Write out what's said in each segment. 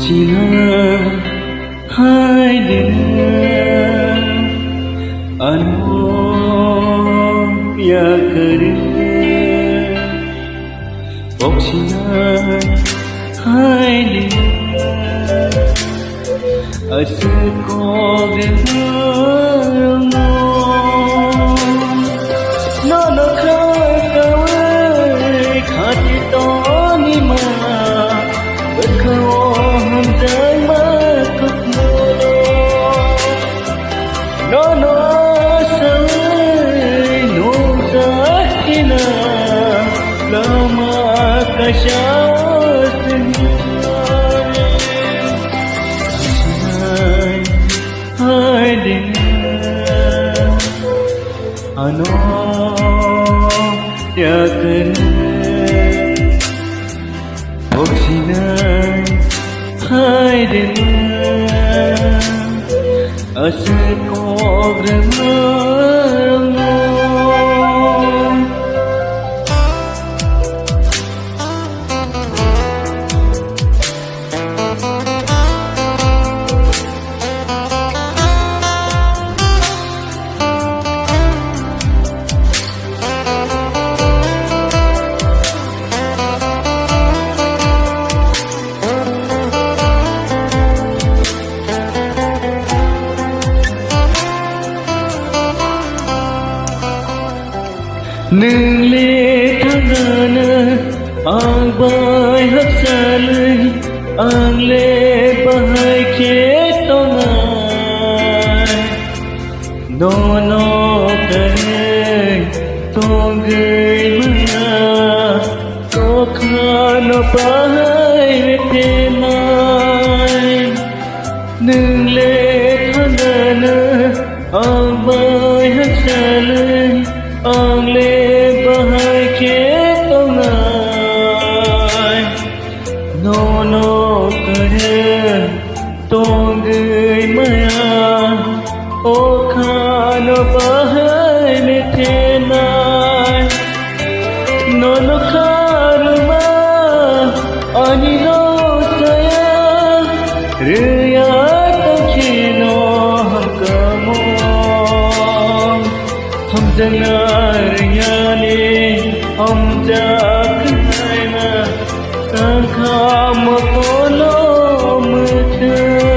Bokçina haydina ano yakare Bokçina haydina asiko gano no khawai khati to ni ma bakho hamdai ma khmo no sai no zakina lama kashat ano yakare Bokçina haydina asiko grano Nâng lê thang ngana ang bay hấp xa lơi ang lê bahai khế to ngài no kare to gơi mưa có khá no bahai về thế mai nâng lê thang ngana ang bay hấp xa lơi ang lê bahai khế to ngài no kare to gơi maya o kha no bahai me the nai no kharma ani no saya riya to chino ham kamo ham janar yani ham jak naina kankam kono mutai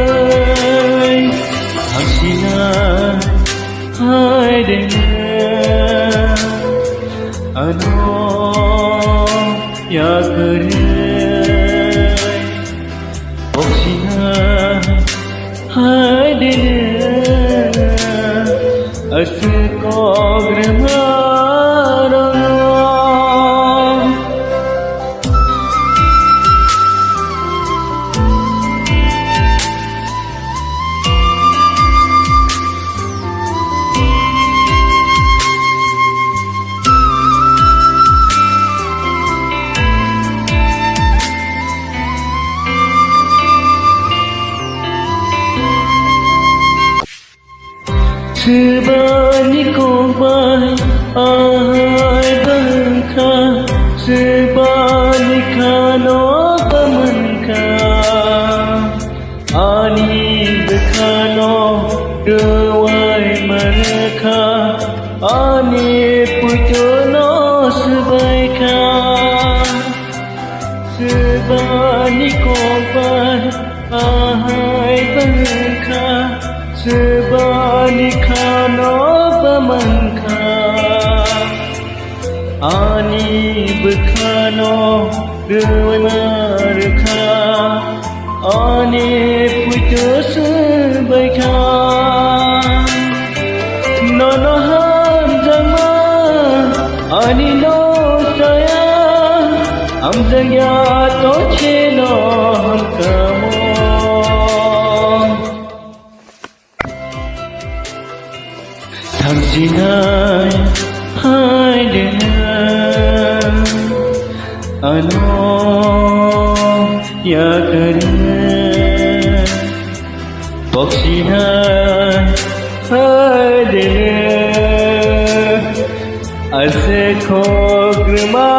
hasina haydina ano yakare Bokçina haydina asiko grano Sebani kombai ahai bangka sebani kano pamanka ani bekano dewai mereka ani pujono sebaika sebani kombai ahai bangka sebani kano pamanka ani bekano dewai mereka ani pujo sebaika no ham jama ani no saya ham jaya to cheno ham kamo Bokçina haydina ano yakare Bokçina haydina asiko grama